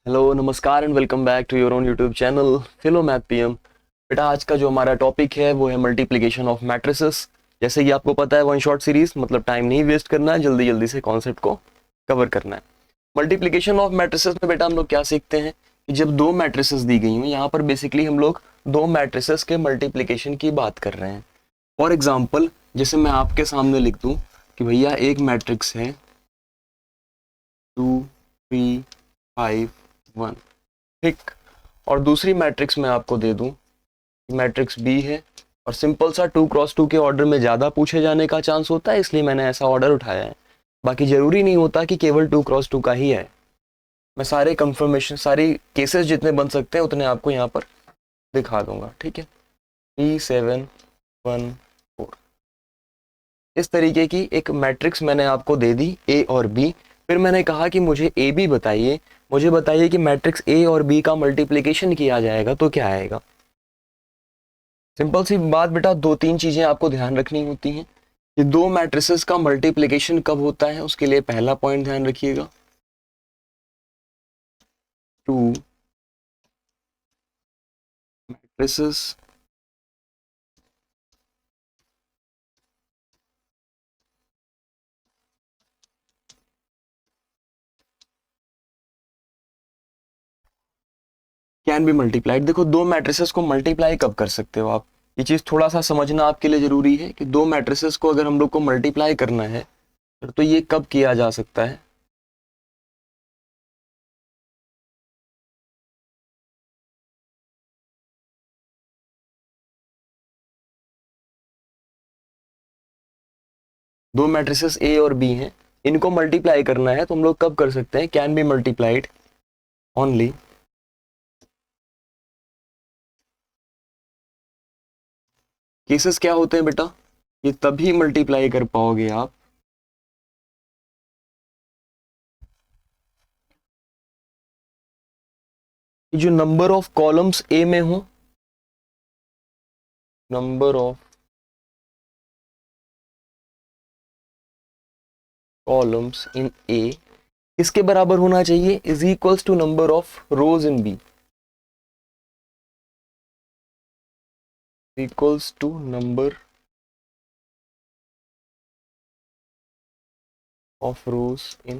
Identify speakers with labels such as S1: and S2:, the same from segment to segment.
S1: Hello नमस्कार and welcome back to your own YouTube channel philo math PM. बेटा आज का जो हमारा टॉपिक है वो है मल्टीप्लिकेशन ऑफ मैट्रिसेस। जैसे कि आपको पता है वन शॉट सीरीज मतलब टाइम नहीं वेस्ट करना है, जल्दी जल्दी से कॉन्सेप्ट को कवर करना है। मल्टीप्लिकेशन ऑफ मैट्रिसेस में बेटा हम लोग क्या सीखते हैं कि जब दो मैट्रिसेस दी गई हुई, यहाँ पर बेसिकली हम लोग दो मैट्रिसेस के मल्टीप्लिकेशन की बात कर रहे हैं। फॉर एग्जाम्पल जैसे मैं आपके सामने लिख दूं कि भैया एक मैट्रिक्स है 2 3 5 1, ठीक। और दूसरी मैट्रिक्स मैं आपको दे दूं कि मैट्रिक्स बी है और सिंपल सा 2 क्रॉस 2 के ऑर्डर में ज़्यादा पूछे जाने का चांस होता है, इसलिए मैंने ऐसा ऑर्डर उठाया है। बाकी जरूरी नहीं होता कि केवल 2 क्रॉस 2 का ही है। मैं सारे कंफर्मेशन सारी केसेस जितने बन सकते हैं उतने आपको यहाँ पर दिखा दूंगा, ठीक है। 3 7 1 4 इस तरीके की एक मैट्रिक्स मैंने आपको दे दी ए और बी। फिर मैंने कहा कि मुझे ए बी बताइए, मुझे बताइए कि मैट्रिक्स ए और बी का मल्टीप्लिकेशन किया जाएगा तो क्या आएगा। सिंपल सी बात बेटा, दो तीन चीजें आपको ध्यान रखनी होती हैं कि दो मैट्रिसेस का मल्टीप्लिकेशन कब होता है। उसके लिए पहला पॉइंट ध्यान रखिएगा, to matrices can be multiplied. देखो दो मैट्रिसेस को मल्टीप्लाई कब कर सकते हो आप, ये चीज थोड़ा सा समझना आपके लिए जरूरी है कि दो मैट्रिसेस को अगर हम लोग को मल्टीप्लाई करना है तो ये कब किया जा सकता है। दो मैट्रिसेस ए और बी हैं, इनको मल्टीप्लाई करना है तो हम लोग कब कर सकते हैं, can be multiplied only cases क्या होते हैं बेटा, ये तभी मल्टीप्लाई कर पाओगे आप कि जो नंबर ऑफ कॉलम्स ए में हो, number of columns in A किसके बराबर होना चाहिए, is equals to number of rows in B, equals to number of rows in.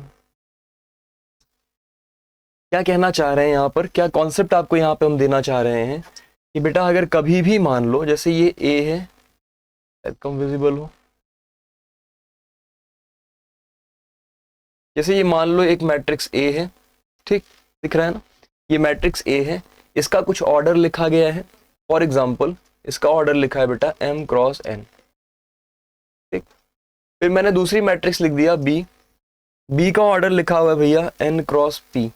S1: क्या कहना चाह रहे हैं यहाँ पर, क्या कॉन्सेप्ट आपको यहाँ पे हम देना चाह रहे हैं कि बेटा अगर कभी भी मान लो जैसे ये ए है, शायद कम विजिबल हो, जैसे ये मान लो एक मैट्रिक्स ए है, ठीक दिख रहा है ना, ये मैट्रिक्स ए है, इसका कुछ ऑर्डर लिखा गया है। फॉर एग्जाम्पल इसका ऑर्डर लिखा है बेटा m क्रॉस n, ठीक। फिर मैंने दूसरी मैट्रिक्स लिख दिया बी, बी का ऑर्डर लिखा हुआ है भैया n क्रॉस p।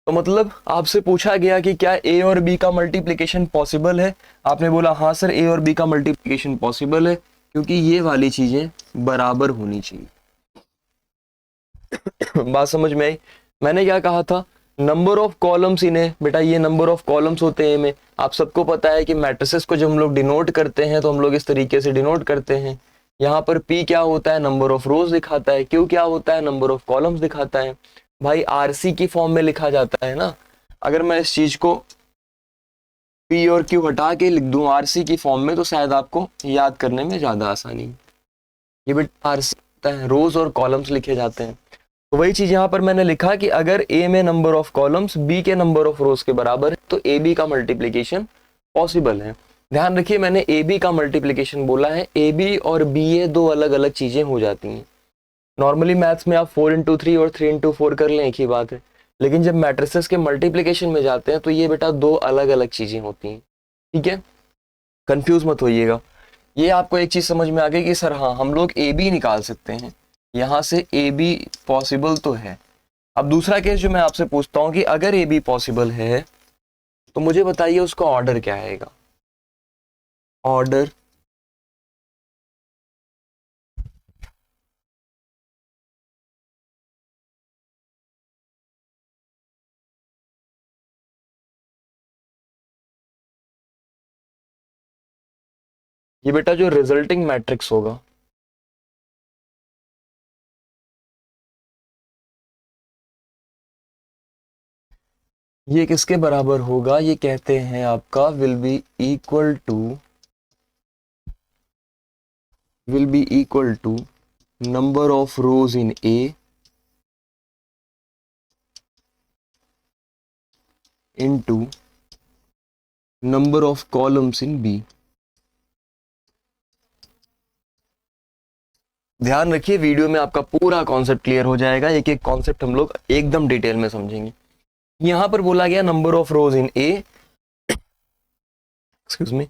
S1: तो मतलब आपसे पूछा गया कि क्या ए और बी का मल्टीप्लिकेशन पॉसिबल है, आपने बोला हाँ सर ए और बी का मल्टीप्लिकेशन पॉसिबल है क्योंकि ये वाली चीजें बराबर होनी चाहिए। बात समझ में आई। मैंने क्या कहा था, नंबर ऑफ कॉलम्स इन्हें, बेटा ये नंबर ऑफ कॉलम्स होते हैं में। आप सबको पता है कि मैट्रिसेस को जब हम लोग डिनोट करते हैं तो हम लोग इस तरीके से डिनोट करते हैं। यहाँ पर P क्या होता है, नंबर ऑफ रोज दिखाता है, Q क्या होता है, नंबर ऑफ कॉलम्स दिखाता है। भाई RC की फॉर्म में लिखा जाता है ना। अगर मैं इस चीज को P और Q हटा के लिख दूं RC की फॉर्म में तो शायद आपको याद करने में ज्यादा आसानी। ये बेटा RC होता है, रोज और कॉलम्स लिखे जाते हैं। तो वही चीज यहाँ पर मैंने लिखा कि अगर ए में नंबर ऑफ कॉलम्स बी के नंबर ऑफ रोज के बराबर है तो ए बी का मल्टीप्लीकेशन पॉसिबल है। ध्यान रखिए मैंने ए बी का मल्टीप्लीकेशन बोला है, ए बी और बी ए दो अलग अलग चीजें हो जाती हैं। नॉर्मली मैथ्स में आप 4 into 3 और 3 into 4 कर लें, एक ही बात है। लेकिन जब मैट्रिसेस के मल्टीप्लीकेशन में जाते हैं तो ये बेटा दो अलग अलग चीजें होती हैं, ठीक है। कंफ्यूज मत होइएगा। ये आपको एक चीज समझ में आ गई कि सर हाँ हम लोग ए बी निकाल सकते हैं, यहाँ से ए बी पॉसिबल तो है। अब दूसरा केस जो मैं आपसे पूछता हूँ कि अगर ए बी पॉसिबल है तो मुझे बताइए उसका ऑर्डर क्या आएगा। ऑर्डर ये बेटा जो रिजल्टिंग मैट्रिक्स होगा, ये किसके बराबर होगा, ये कहते हैं आपका will be equal to number of rows in a into number of columns in b. ध्यान रखिए वीडियो में आपका पूरा कॉन्सेप्ट क्लियर हो जाएगा, एक एक कॉन्सेप्ट हम लोग एकदम डिटेल में समझेंगे। यहां पर बोला गया number of rows in a, excuse me,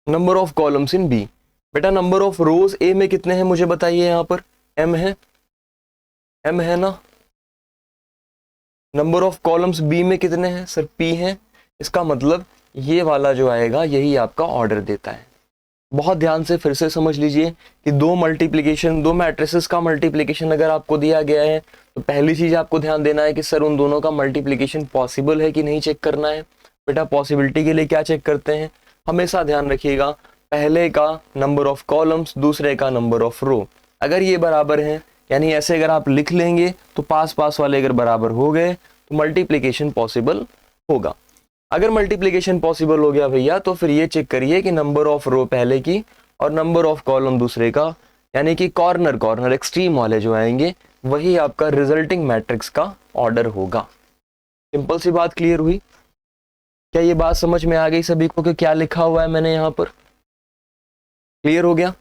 S1: number of columns in b. बेटा नंबर ऑफ रोज ए में कितने हैं मुझे बताइए, यहां पर m है ना। नंबर ऑफ कॉलम्स बी में कितने हैं सर, p है। इसका मतलब ये वाला जो आएगा यही आपका ऑर्डर देता है। बहुत ध्यान से फिर से समझ लीजिए कि दो मैट्रिसेस का मल्टीप्लिकेशन अगर आपको दिया गया है तो पहली चीज आपको ध्यान देना है कि सर उन दोनों का मल्टीप्लिकेशन पॉसिबल है कि नहीं चेक करना है। बेटा पॉसिबिलिटी के लिए क्या चेक करते हैं, हमेशा ध्यान रखिएगा पहले का नंबर ऑफ कॉलम्स दूसरे का नंबर ऑफ रो, अगर ये बराबर हैं, यानी ऐसे अगर आप लिख लेंगे तो पास पास वाले अगर बराबर हो गए तो मल्टीप्लिकेशन पॉसिबल होगा। अगर मल्टीप्लिकेशन पॉसिबल हो गया भैया तो फिर ये चेक करिए कि नंबर ऑफ रो पहले की और नंबर ऑफ कॉलम दूसरे का, यानी कि कॉर्नर एक्सट्रीम वाले जो आएंगे वही आपका रिजल्टिंग मैट्रिक्स का ऑर्डर होगा। सिंपल सी बात क्लियर हुई, क्या ये बात समझ में आ गई सभी को कि क्या लिखा हुआ है मैंने यहाँ पर, क्लियर हो गया।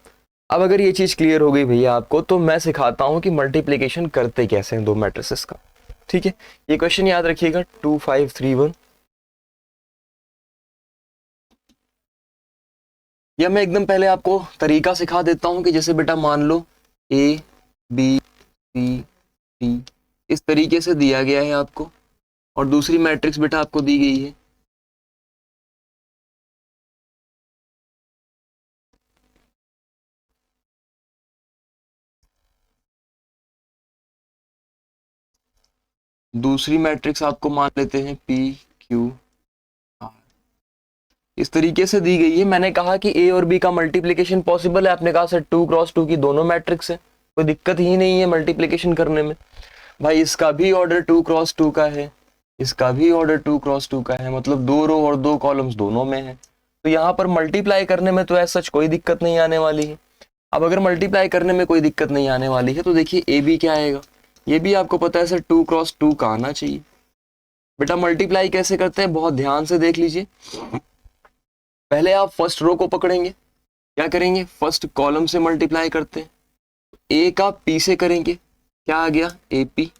S1: अब अगर ये चीज क्लियर हो गई भैया आपको तो मैं सिखाता हूं कि मल्टीप्लिकेशन करते कैसे हैं दो मैट्रिसेस का। ठीक है, ये क्वेश्चन याद रखिएगा 2531, या मैं एकदम पहले आपको तरीका सिखा देता हूं कि जैसे बेटा मान लो ए बी सी डी इस तरीके से दिया गया है आपको और दूसरी मैट्रिक्स बेटा आपको दी गई है। दूसरी मैट्रिक्स आपको मान लेते हैं पी क्यू आर, इस तरीके से दी गई है। मैंने कहा कि ए और बी का मल्टीप्लिकेशन पॉसिबल है, आपने कहा सर 2 क्रॉस 2 की दोनों मैट्रिक्स है, कोई दिक्कत ही नहीं है मल्टीप्लिकेशन करने में। भाई इसका भी ऑर्डर 2 क्रॉस 2 का है, इसका भी ऑर्डर 2 क्रॉस 2 का है, मतलब 2 रो और 2 कॉलम्स दोनों में है, तो यहाँ पर मल्टीप्लाई करने में तो ऐसा सच कोई दिक्कत नहीं आने वाली है। अब अगर मल्टीप्लाई करने में कोई दिक्कत नहीं आने वाली है तो देखिए ए बी क्या आएगा, ये भी आपको पता है सर 2 क्रॉस 2 का आना चाहिए। बेटा मल्टीप्लाई कैसे करते हैं बहुत ध्यान से देख लीजिए, पहले आप फर्स्ट रो को पकड़ेंगे, क्या करेंगे फर्स्ट कॉलम से मल्टीप्लाई करते हैं, ए का पी से करेंगे, क्या आ गया ए पी,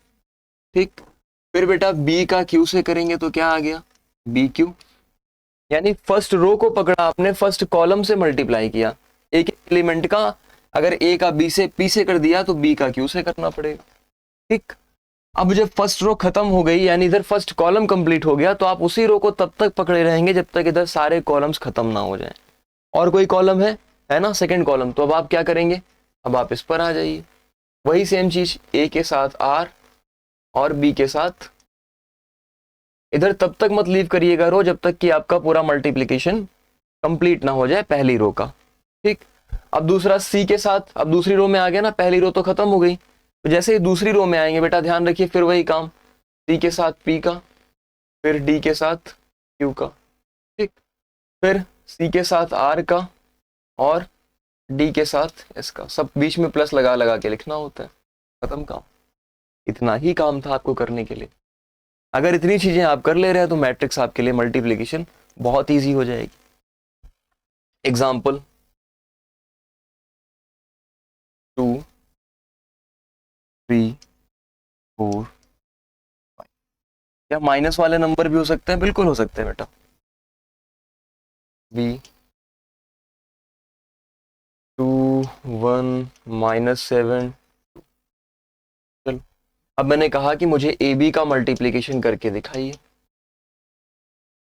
S1: ठीक। फिर बेटा बी का क्यू से करेंगे तो क्या आ गया बी क्यू, यानी फर्स्ट रो को पकड़ा आपने, फर्स्ट कॉलम से मल्टीप्लाई किया, एक एलिमेंट का अगर ए का बी से पी से कर दिया तो बी का क्यू से करना पड़ेगा, ठीक। अब जब फर्स्ट रो खत्म हो गई यानी इधर फर्स्ट कॉलम कंप्लीट हो गया तो आप उसी रो को तब तक पकड़े रहेंगे जब तक इधर सारे कॉलम्स खत्म ना हो जाएं। और कोई कॉलम है ना सेकंड कॉलम, तो अब आप क्या करेंगे, अब आप इस पर आ जाइए, वही सेम चीज ए के साथ आर और बी के साथ, इधर तब तक मत लीव करिएगा रो जब तक कि आपका पूरा मल्टीप्लिकेशन कंप्लीट ना हो जाए पहली रो का, ठीक। अब दूसरा सी के साथ, अब दूसरी रो में आ गया ना, पहली रो तो खत्म हो गई, तो जैसे ही दूसरी रो में आएंगे बेटा ध्यान रखिए फिर वही काम, सी के साथ पी का, फिर डी के साथ क्यू का, ठीक, फिर सी के साथ आर का और डी के साथ एस का, सब बीच में प्लस लगा लगा के लिखना होता है, खत्म काम। इतना ही काम था आपको करने के लिए, अगर इतनी चीजें आप कर ले रहे हैं तो मैट्रिक्स आपके लिए मल्टीप्लिकेशन बहुत ईजी हो जाएगी। एग्जाम्पल 2 3 4 5, क्या माइनस वाले नंबर भी हो सकते हैं, बिल्कुल हो सकते हैं बेटा, बी 2 1 -7। चलो अब मैंने कहा कि मुझे ए बी का मल्टीप्लिकेशन करके दिखाइए, तो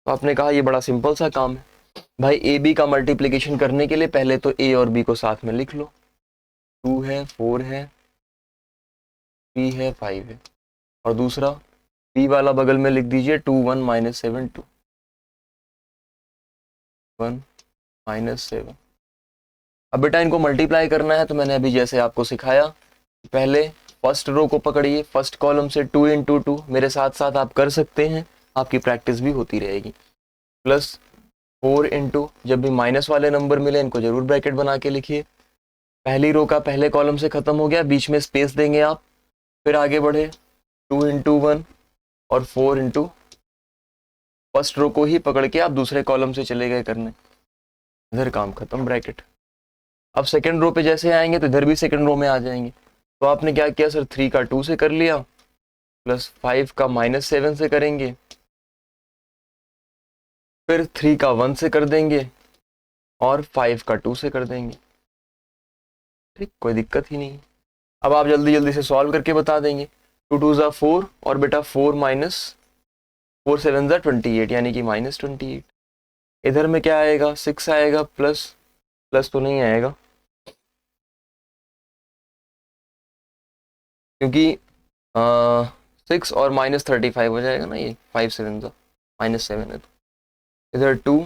S1: आपने कहा ये बड़ा सिंपल सा काम है भाई, ए बी का मल्टीप्लिकेशन करने के लिए पहले तो ए और बी को साथ में लिख लो, 2 है 4 है 3 है 5 है, और दूसरा बी वाला बगल में लिख दीजिए 2 1 -7 2 1 -7। अब बेटा इनको मल्टीप्लाई करना है तो मैंने अभी जैसे आपको सिखाया, पहले फर्स्ट रो को पकड़िए, फर्स्ट कॉलम से 2 × 2 मेरे साथ साथ आप कर सकते हैं, आपकी प्रैक्टिस भी होती रहेगी। प्लस 4 इंटू, जब भी माइनस वाले नंबर मिले इनको जरूर ब्रैकेट बना के लिखिए। पहली रो का पहले कॉलम से खत्म हो गया, बीच में स्पेस देंगे आप, फिर आगे बढ़े 2 इंटू 1 और 4 इंटू, फर्स्ट रो को ही पकड़ के आप दूसरे कॉलम से चले गए करने, इधर काम खत्म, ब्रैकेट। अब सेकंड रो पे जैसे आएंगे तो इधर भी सेकंड रो में आ जाएंगे। तो आपने क्या किया सर, 3 का 2 से कर लिया, प्लस 5 का -7 से करेंगे, फिर 3 का 1 से कर देंगे और 5 का 2 से कर देंगे। ठीक, कोई दिक्कत ही नहीं। अब आप जल्दी जल्दी से सॉल्व करके बता देंगे। 2 2 ज़ा 4 और बेटा 4 माइनस 4 7 ज़ा 28 यानी कि -28। इधर में क्या आएगा, 6 आएगा, प्लस प्लस तो नहीं आएगा क्योंकि 6 और -35 हो जाएगा ना, ये 5 7 ज़ा -7 है, तो इधर 2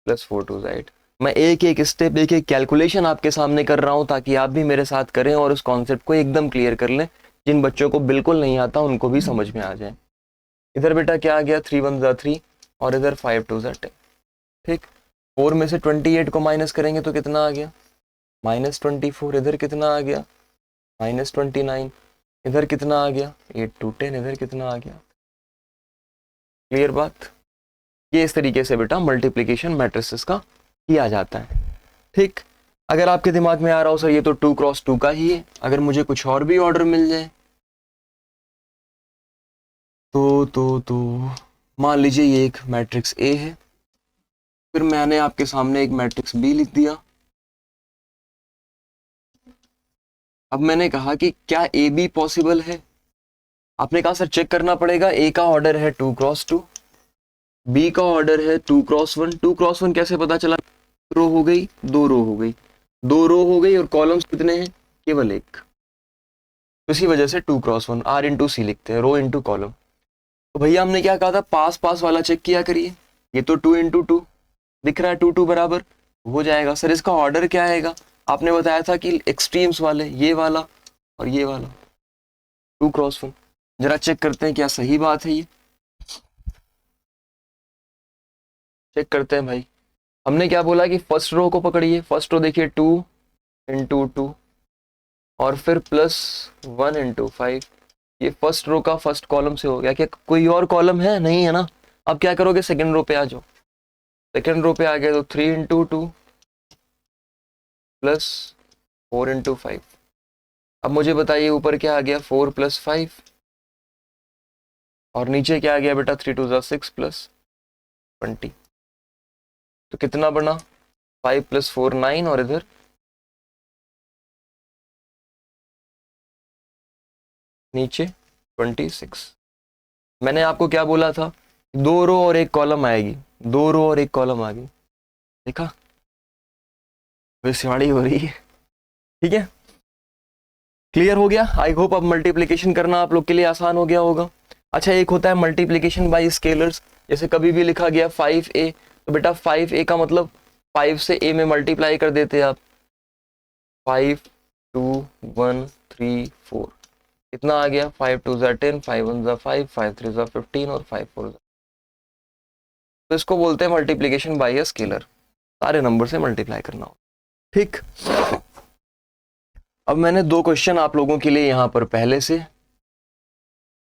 S1: प्लस 4 2 ज़ा 8। मैं एक एक स्टेप, एक एक कैलकुलेशन आपके सामने कर रहा हूँ ताकि आप भी मेरे साथ करें और उस कॉन्सेप्ट को एकदम क्लियर कर लें। जिन बच्चों को बिल्कुल नहीं आता उनको भी समझ में आ जाए। इधर बेटा क्या आ गया, 3 1 ज़ा 3 और इधर 5 2 ज़ा 10। ठीक, 4 में से 28 को माइनस करेंगे तो कितना आ गया, -24। इधर कितना आ गया, -29। इधर कितना आ गया, 8 2 10। इधर कितना आ गया, क्लियर बात। ये इस तरीके से बेटा मल्टीप्लिकेशन मैट्रिसेस का किया जाता है। ठीक, अगर आपके दिमाग में आ रहा हो सर ये तो 2 क्रॉस 2 का ही है, अगर मुझे कुछ और भी ऑर्डर मिल जाए तो मान लीजिए ये एक मैट्रिक्स ए है, फिर मैंने आपके सामने एक मैट्रिक्स बी लिख दिया। अब मैंने कहा कि क्या ए बी पॉसिबल है, आपने कहा सर चेक करना पड़ेगा। ए का ऑर्डर है 2 क्रॉस 2, बी का ऑर्डर है 2 क्रॉस 1। 2 क्रॉस 1 कैसे पता चला, रो हो गई, 2 रो हो गई, 2 रो हो गई और कॉलम्स कितने हैं, केवल एक। तो इसी वजह से 2 क्रॉस 1 आर इंटू सी लिखते हैं, रो इंटू कॉलम। तो भैया हमने क्या कहा था, पास पास वाला चेक किया करिए। ये तो 2 इंटू 2 दिख रहा है, 2 2 बराबर हो जाएगा। सर इसका ऑर्डर क्या आएगा, आपने बताया था कि एक्सट्रीम्स वाले, ये वाला और ये वाला, 2 क्रॉस 1। जरा चेक करते हैं क्या सही बात है, ये चेक करते हैं भाई। हमने क्या बोला कि फर्स्ट रो को पकड़िए, फर्स्ट रो देखिए 2 इंटू 2 और फिर प्लस 1 इंटू 5। ये फर्स्ट रो का फर्स्ट कॉलम से हो गया, क्या कोई और कॉलम है, नहीं है ना। अब क्या करोगे, सेकंड रो पे आ जाओ। सेकंड रो पे आ गए तो 3 इंटू 2 प्लस 4 इंटू 5। अब मुझे बताइए ऊपर क्या आ गया, 4 प्लस 5 और नीचे क्या आ गया बेटा, 3 2 ज़ा 6 प्लस 20। तो कितना बना, 5 प्लस 4 9 और इधर नीचे 26। मैंने आपको क्या बोला था, 2 रो और एक कॉलम आएगी, 2 रो और एक कॉलम आ गई, देखा भविष्यवाणी हो रही है। ठीक है, क्लियर हो गया। आई होप अब मल्टीप्लिकेशन करना आप लोग के लिए आसान हो गया होगा। अच्छा, एक होता है मल्टीप्लिकेशन बाय स्केलर्स, जैसे कभी भी लिखा गया 5a, तो बेटा 5a का मतलब 5 से a में मल्टीप्लाई कर देते आप, 5 2 1 3 4। कितना आ गया, 5 2 ज़ा 10, 5 1 ज़ा 5, 5 3 ज़ा 15 और 5 4 ज़ा। तो इसको बोलते हैं मल्टीप्लिकेशन बाय अ स्केलर, सारे नंबर से मल्टीप्लाई करना हो। ठीक, अब मैंने 2 क्वेश्चन आप लोगों के लिए यहाँ पर पहले से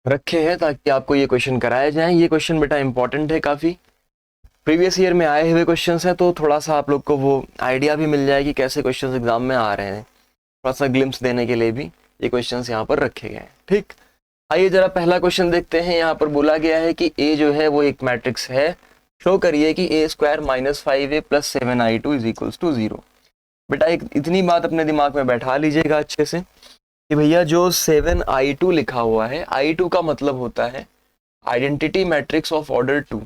S1: रखे हैं ताकि आपको ये क्वेश्चन कराए जाएं। ये क्वेश्चन बेटा इंपॉर्टेंट है, काफ़ी प्रीवियस ईयर में आए हुए क्वेश्चंस हैं, तो थोड़ा सा आप लोग को वो आइडिया भी मिल जाएगी कैसे क्वेश्चंस एग्जाम में आ रहे हैं। थोड़ा सा ग्लिम्स देने के लिए भी ये क्वेश्चंस यहाँ पर रखे गए हैं। ठीक, आइए जरा पहला क्वेश्चन देखते हैं। यहाँ पर बोला गया है कि ए जो है वो एक मैट्रिक्स है, शो करिए कि a square minus 5a plus 7i2 is equals to 0। बेटा एक इतनी बात अपने दिमाग में बैठा लीजिएगा अच्छे से कि भैया जो 7i2 लिखा हुआ है, i2 का मतलब होता है identity matrix of order 2।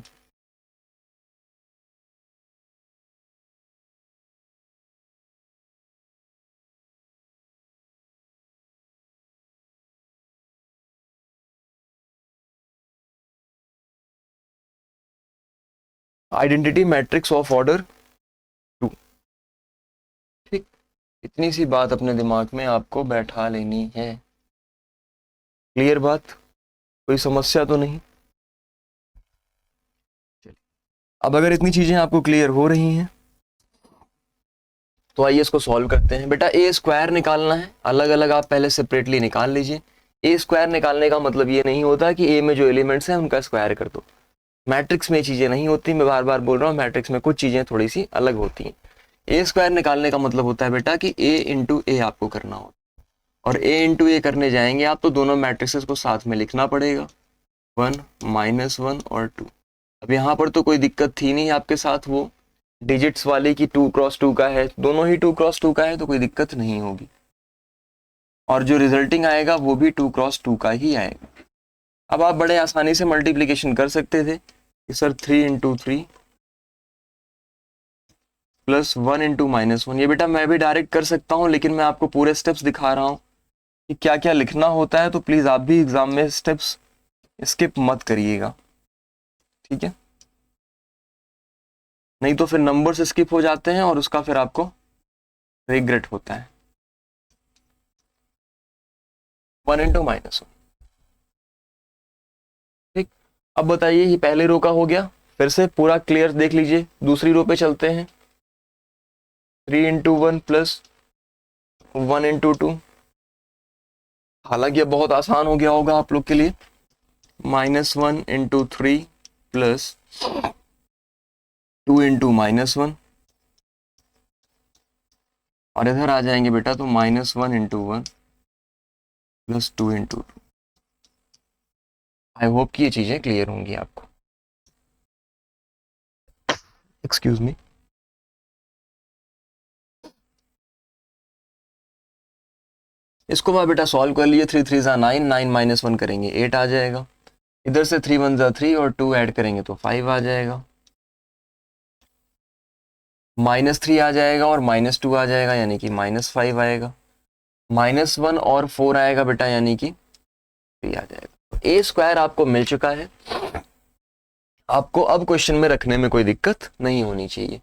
S1: Identity matrix of order 2। ठीक, इतनी सी बात अपने दिमाग में आपको बैठा लेनी है। क्लियर बात, कोई समस्या तो नहीं। अब अगर इतनी चीजें आपको क्लियर हो रही हैं तो आइए इसको सॉल्व करते हैं। बेटा ए स्क्वायर निकालना है, अलग अलग आप पहले सेपरेटली निकाल लीजिए। ए स्क्वायर निकालने का मतलब ये नहीं होता कि ए में जो एलिमेंट्स हैं उनका स्क्वायर कर दो। मैट्रिक्स में ये चीजें नहीं होती, मैं बार बार बोल रहा हूँ, मैट्रिक्स में कुछ चीजें थोड़ी सी अलग होती हैं। ए स्क्वायर निकालने का मतलब होता है बेटा कि ए इंटू ए आपको करना होता है, और ए इंटू ए करने जाएंगे आप तो दोनों मैट्रिक्सेस को साथ में लिखना पड़ेगा, 1 -1 और 2। अब यहाँ पर तो कोई दिक्कत थी नहीं आपके साथ वो डिजिट्स वाली की 2x2 का है, दोनों ही 2x2 का है तो कोई दिक्कत नहीं होगी, और जो रिजल्टिंग आएगा वो भी 2x2 का ही आएगा। अब आप बड़े आसानी से मल्टीप्लिकेशन कर सकते थे कि सर 3 × 3 प्लस 1 × -1। ये बेटा मैं भी डायरेक्ट कर सकता हूँ, लेकिन मैं आपको पूरे स्टेप्स दिखा रहा हूँ कि क्या क्या लिखना होता है, तो प्लीज आप भी एग्जाम में स्टेप्स स्किप मत करिएगा, ठीक है? नहीं तो फिर नंबर्स स्किप हो जाते हैं और उसका फिर आपको रिग्रेट होता है। 1 × -1, ठीक। अब बताइए, ये पहले रो का हो गया, फिर से पूरा क्लियर देख लीजिए, दूसरी रो पे चलते हैं। 3 × 1 प्लस 1 × 2, हालांकि अब बहुत आसान हो गया होगा आप लोग के लिए। -1 × 3 प्लस 2 × -1, और इधर आ जाएंगे बेटा तो -1 × 1 प्लस 2 × 2। आई होप कि ये चीजें क्लियर होंगी आपको। Excuse me. इसको मैं बेटा सॉल्व कर लिए, 3 3 9, 9 -1 करेंगे 8 आ जाएगा, इधर से 3 1 3 और 2 ऐड करेंगे तो 5 आ जाएगा, -3 आ जाएगा और -2 आ जाएगा यानी कि -5 आएगा, -1 और 4 आएगा बेटा यानी कि 3 आ जाएगा। ए स्क्वायर आपको मिल चुका है, आपको अब क्वेश्चन में रखने में कोई दिक्कत नहीं होनी चाहिए।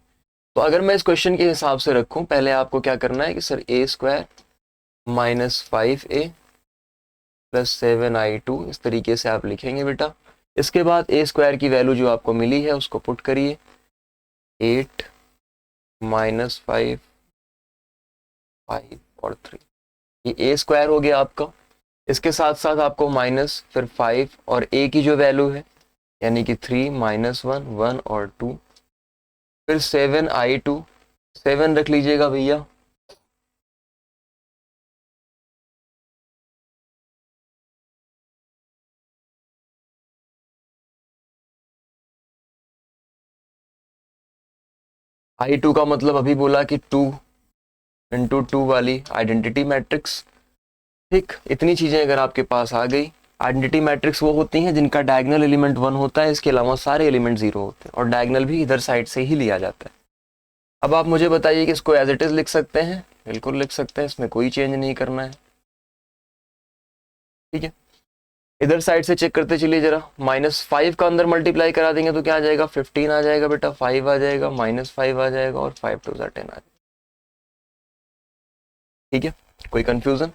S1: तो अगर मैं इस क्वेश्चन के हिसाब से रखूं, पहले आपको क्या करना है कि सर ए स्क्वायर -5a प्लस 7i2, इस तरीके से आप लिखेंगे बेटा। इसके बाद ए स्क्वायर की वैल्यू जो आपको मिली है उसको पुट करिए, 8 -5 5 और 3, ये ए स्क्वायर हो गया आपका। इसके साथ साथ आपको माइनस फिर 5 और ए की जो वैल्यू है यानी कि 3 -1 1 और 2, फिर 7i2, 7 रख लीजिएगा भैया, i2 का मतलब अभी बोला कि 2 × 2 वाली आइडेंटिटी मैट्रिक्स, ठीक। इतनी चीजें अगर आपके पास आ गई, आइडेंटिटी मैट्रिक्स वो होती हैं जिनका डायगोनल एलिमेंट 1 होता है, इसके अलावा सारे एलिमेंट 0 होते हैं, और डायगोनल भी इधर साइड से ही लिया जाता है। अब आप मुझे बताइए कि इसको एज इट इज लिख सकते हैं? बिल्कुल लिख सकते हैं, इसमें कोई चेंज नहीं करना है, ठीक है। इधर साइड से चेक करते चलिए जरा, -5 का अंदर मल्टीप्लाई करा देंगे तो क्या आ जाएगा, 15 आ जाएगा बेटा, 5 आ जाएगा, -5 आ जाएगा और 5 2 10 आ जाएगा, ठीक है। कोई कंफ्यूजन?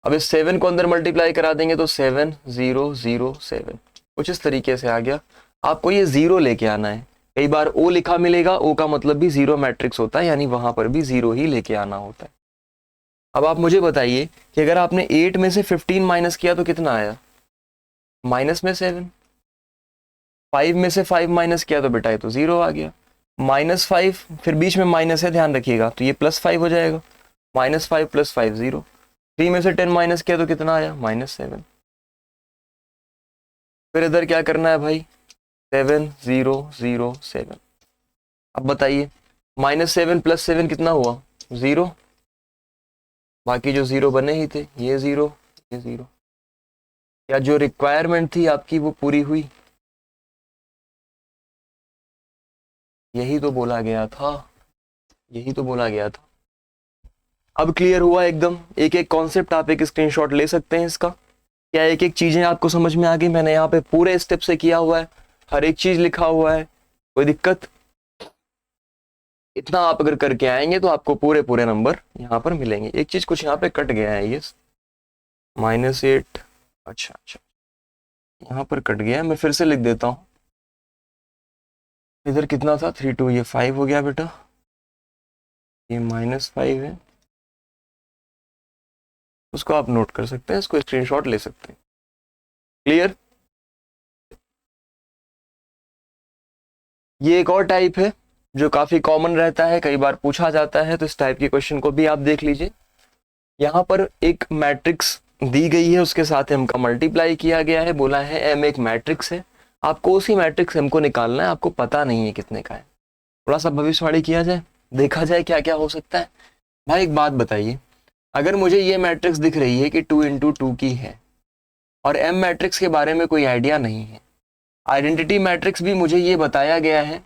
S1: अब इस 7 को अंदर मल्टीप्लाई करा देंगे तो 7 0 0 7, कुछ इस तरीके से आ गया। आपको ये 0 लेके आना है, कई बार ओ लिखा मिलेगा, ओ का मतलब भी 0 मैट्रिक्स होता है, यानी वहां पर भी 0 ही लेके आना होता है। अब आप मुझे बताइए कि अगर आपने 8 में से 15 माइनस किया तो कितना आया, माइनस में 7, 5 में से 5 माइनस किया तो बेटा ये तो 0 आ गया, -5 फिर बीच में माइनस है ध्यान रखिएगा, तो ये +5 हो जाएगा, -5 + 5 0, 3 में से 10 माइनस किया तो कितना आया, -7। फिर इधर क्या करना है भाई, 7 0 0 7। अब बताइए -7 + 7 कितना हुआ, 0, बाकी जो 0 बने ही थे, ये 0 ये 0। या जो रिक्वायरमेंट थी आपकी वो पूरी हुई? यही तो बोला गया था, यही तो बोला गया था। अब क्लियर हुआ एकदम, एक एक कॉन्सेप्ट आप एक स्क्रीनशॉट ले सकते हैं इसका, क्या एक एक चीजें आपको समझ में आ गई? मैंने यहाँ पे पूरे स्टेप से किया हुआ है, हर एक चीज लिखा हुआ है, कोई दिक्कत? इतना आप अगर करके आएंगे तो आपको पूरे पूरे नंबर यहाँ पर मिलेंगे। एक चीज कुछ यहाँ पे कट गया है, ये -8, अच्छा अच्छा यहाँ पर कट गया है, मैं फिर से लिख देता हूँ, इधर कितना था 3 2, ये 5 हो गया बेटा, ये -5 है, उसको आप नोट कर सकते हैं, इसको स्क्रीनशॉट ले सकते हैं। क्लियर। ये एक और टाइप है जो काफी कॉमन रहता है, कई बार पूछा जाता है, तो इस टाइप के क्वेश्चन को भी आप देख लीजिए। यहाँ पर एक मैट्रिक्स दी गई है, उसके साथ m का मल्टीप्लाई किया गया है, बोला है m एक मैट्रिक्स है, आपको उसी मैट्रिक्स m को निकालना है, आपको पता नहीं है कितने का है। थोड़ा सा भविष्यवाणी किया जाए, देखा जाए क्या क्या हो सकता है। भाई एक बात बताइए, अगर मुझे ये मैट्रिक्स दिख रही है कि 2 × 2 की है और m मैट्रिक्स के बारे में कोई आइडिया नहीं है, आइडेंटिटी मैट्रिक्स भी मुझे ये बताया गया है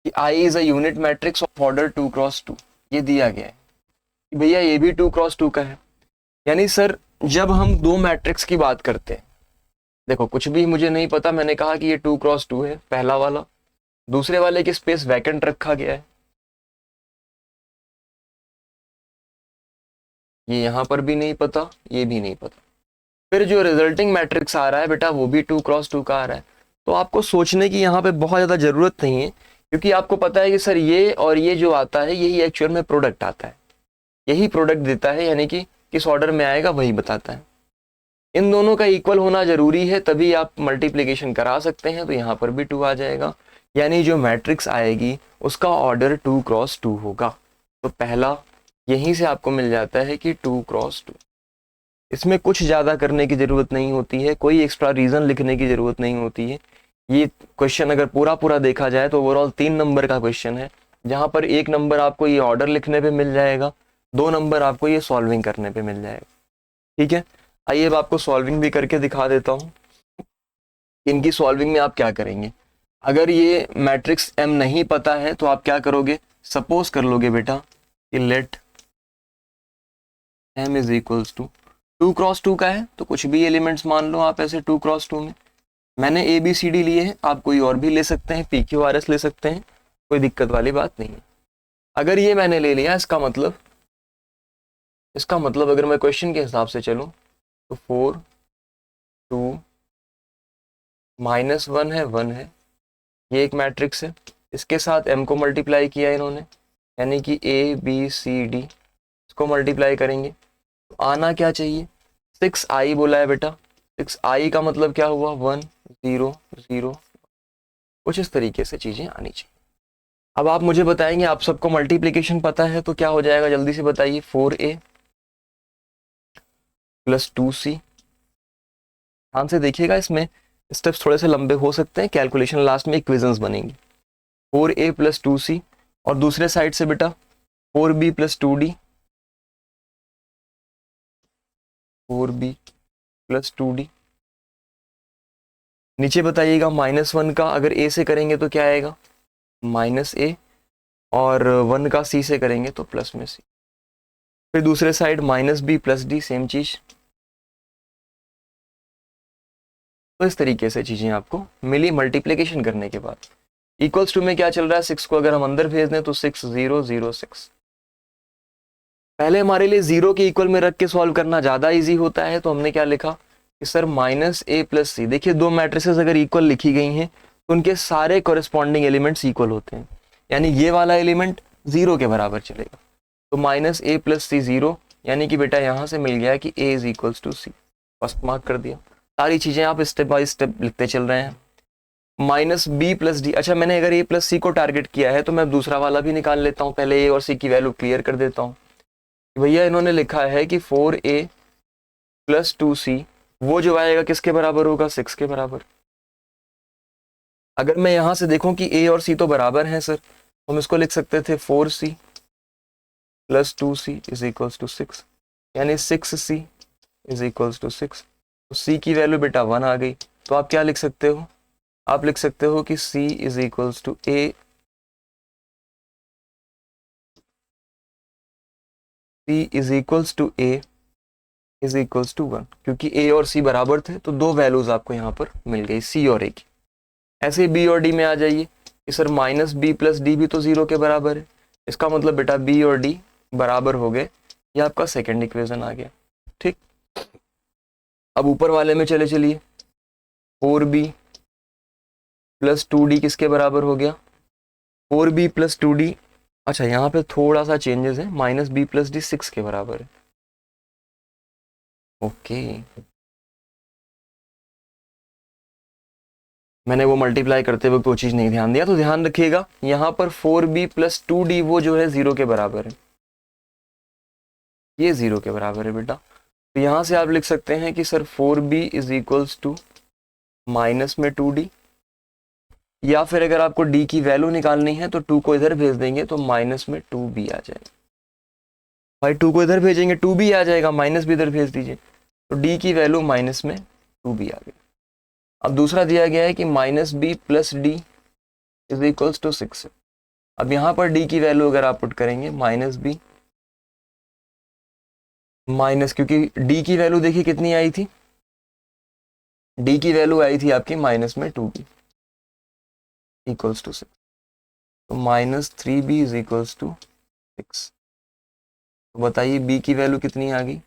S1: कि I is a unit matrix of order 2 × 2, ये दिया गया है कि भैया ये भी 2 × 2 का है। यानी सर जब हम दो मैट्रिक्स की बात करते हैं, देखो कुछ भी मुझे नहीं पता, मैंने कहा कि ये 2 × 2 है पहला वाला, दूसरे वाले की स्पेस वैकेंट रखा गया है, ये यहां पर भी नहीं पता, ये भी नहीं पता, फिर जो रिजल्टिंग मैट्रिक्स आ रहा है बेटा वो भी 2 × 2 का आ रहा है। तो आपको सोचने की यहाँ पे बहुत ज़्यादा ज़रूरत नहीं है, क्योंकि आपको पता है कि सर ये और ये जो आता है यही एक्चुअल में प्रोडक्ट आता है, यही प्रोडक्ट देता है, यानी कि किस ऑर्डर में आएगा वही बताता है। इन दोनों का इक्वल होना जरूरी है, तभी आप मल्टीप्लिकेशन करा सकते हैं, तो यहाँ पर भी 2 आ जाएगा, यानी जो मैट्रिक्स आएगी उसका ऑर्डर 2 × 2 होगा। तो पहला यहीं से आपको मिल जाता है कि 2 × 2। इसमें कुछ ज़्यादा करने की ज़रूरत नहीं होती है, कोई एक्स्ट्रा रीज़न लिखने की ज़रूरत नहीं होती है। ये क्वेश्चन अगर पूरा पूरा देखा जाए तो ओवरऑल 3 नंबर का क्वेश्चन है, जहाँ पर 1 नंबर आपको ये ऑर्डर लिखने पे मिल जाएगा, 2 नंबर आपको ये सॉल्विंग करने पे मिल जाएगा। ठीक है, आइए अब आपको सॉल्विंग भी करके दिखा देता हूँ। इनकी सॉल्विंग में आप क्या करेंगे, अगर ये मैट्रिक्स M नहीं पता है तो आप क्या करोगे, सपोज कर लोगे बेटा कि let M is equals to 2 × 2 का है, तो कुछ भी एलिमेंट्स मान लो आप ऐसे 2 × 2 में। मैंने ABCD लिए हैं, आप कोई और भी ले सकते हैं, PQRS ले सकते हैं, कोई दिक्कत वाली बात नहीं है। अगर ये मैंने ले लिया, इसका मतलब अगर मैं क्वेश्चन के हिसाब से चलूं तो 4 2 -1 है 1 है, ये एक मैट्रिक्स है, इसके साथ M को मल्टीप्लाई किया इन्होंने, यानी कि ABCD, इसको मल्टीप्लाई करेंगे तो आना क्या चाहिए, 6i बोला है बेटा, 6i का मतलब क्या हुआ 1 0 0, कुछ इस तरीके से चीजें आनी चाहिए। अब आप मुझे बताएंगे, आप सबको मल्टीप्लिकेशन पता है तो क्या हो जाएगा, जल्दी से बताइए, 4a + 2c। ध्यान से देखिएगा, इसमें स्टेप्स थोड़े से लंबे हो सकते हैं, कैलकुलेशन लास्ट में इक्वेशंस बनेंगी। 4a + 2c, और दूसरे साइड से बेटा 4b + 2d, 4b + 2d। नीचे बताइएगा -1 का अगर a से करेंगे तो क्या आएगा, -a, और 1 का c से करेंगे तो प्लस में c। फिर दूसरे साइड -b + d, सेम चीज। तो इस तरीके से चीजें आपको मिली मल्टीप्लिकेशन करने के बाद। इक्वल्स टू में क्या चल रहा है, 6 को अगर हम अंदर भेज दें तो 6 0 0 6। पहले हमारे लिए 0 के इक्वल में रख के सॉल्व करना ज्यादा इजी होता है, तो हमने क्या लिखा कि सर -a + c। देखिए दो मैट्रिसेस अगर इक्वल लिखी गई हैं तो उनके सारे कॉरेस्पॉन्डिंग एलिमेंट्स इक्वल होते हैं, यानी ये वाला एलिमेंट 0 के बराबर चलेगा, तो -a + c 0, यानी कि बेटा यहां से मिल गया कि a = c, फर्स्ट मार्क कर दिया। सारी चीजें आप स्टेप बाय स्टेप लिखते चल रहे हैं। -b + d, अच्छा मैंने अगर a + c को टारगेट किया है तो मैं दूसरा वाला भी निकाल लेता हूँ, पहले a और c की वैल्यू क्लियर कर देता हूँ। भैया इन्होंने लिखा है कि 4a + 2c, वो जो आएगा किसके बराबर होगा, 6 के बराबर। अगर मैं यहां से देखूं कि a और c तो बराबर हैं सर, हम इसको लिख सकते थे 4c + 2c = 6, यानी 6c = 6। तो c की वैल्यू बेटा 1 आ गई, तो आप क्या लिख सकते हो, आप लिख सकते हो कि c = a, c = 1, क्योंकि a और c बराबर थे तो दो वैल्यूज आपको यहाँ पर मिल गई, c और a की। ऐसे b और d में आ जाइए कि सर -b + d भी तो 0 के बराबर है, इसका मतलब बेटा b और d बराबर हो गए, ये आपका सेकंड इक्वेशन आ गया। ठीक, अब ऊपर वाले में चले चलिए, 4b + 2d किसके बराबर हो गया, 4b प्लस 2d, अच्छा यहाँ पे थोड़ा सा चेंजेस है, माइनस बी प्लस डी 6 के बराबर है। ओके, मैंने वो मल्टीप्लाई करते हुए कोई चीज़ नहीं ध्यान दिया, तो ध्यान रखिएगा यहाँ पर 4b प्लस 2d वो जो है 0 के बराबर है, ये 0 के बराबर है बेटा। तो यहाँ से आप लिख सकते हैं कि sir 4b is equals to minus में 2d, या फिर अगर आपको d की वैल्यू निकालनी है तो 2 को इधर भेज देंगे तो माइनस में 2b आ जाएगा। भाई 2 को इधर भेजेंगे 2b आ जाएगा, माइनस भी इधर भेज दीजिए, तो d की वैल्यू माइनस में 2b आ गई। अब दूसरा दिया गया है कि minus b plus d is equals to 6। अब यहाँ पर d की वैल्यू अगर आप पुट करेंगे माइनस बी माइनस, क्योंकि d की वैल्यू देखिए कितनी आई थी, d की वैल्यू आई थी आपकी माइनस में 2b इक्वल्स टू 6, तो minus 3b is equals to 6। तो बताइए b की वैल्यू कितनी आ गई।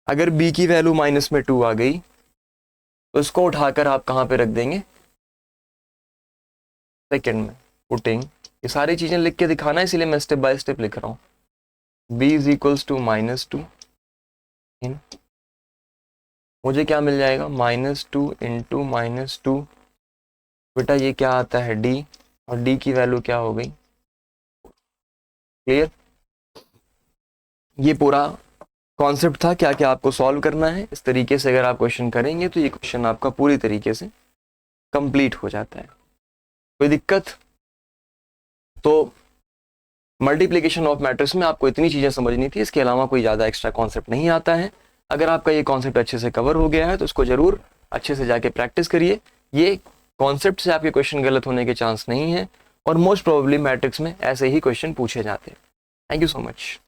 S1: अगर b की वैल्यू माइनस में 2 आ गई तो इसको उठाकर आप कहाँ पे रख देंगे, सेकंड में पुटिंग, ये सारी चीजें लिख के दिखाना है इसीलिए मैं स्टेप बाय स्टेप लिख रहा हूँ। b is equals to minus 2 इन, मुझे क्या मिल जाएगा माइनस 2 इंटू माइनस 2, बेटा ये क्या आता है d, और d की वैल्यू क्या हो गई, क्लियर। ये पूरा कॉन्सेप्ट था, क्या क्या आपको सॉल्व करना है। इस तरीके से अगर आप क्वेश्चन करेंगे तो ये क्वेश्चन आपका पूरी तरीके से कंप्लीट हो जाता है। कोई दिक्कत? तो मल्टीप्लिकेशन ऑफ मैट्रिक्स में आपको इतनी चीजें समझनी थी, इसके अलावा कोई ज्यादा एक्स्ट्रा कॉन्सेप्ट नहीं आता है। अगर आपका ये कॉन्सेप्ट अच्छे से कवर हो गया है तो इसको जरूर अच्छे से जाके प्रैक्टिस करिए। ये कॉन्सेप्ट से आपके क्वेश्चन गलत होने के चांस नहीं है, और मोस्ट प्रोबेबली मैट्रिक्स में ऐसे ही क्वेश्चन पूछे जाते हैं। Thank you so much.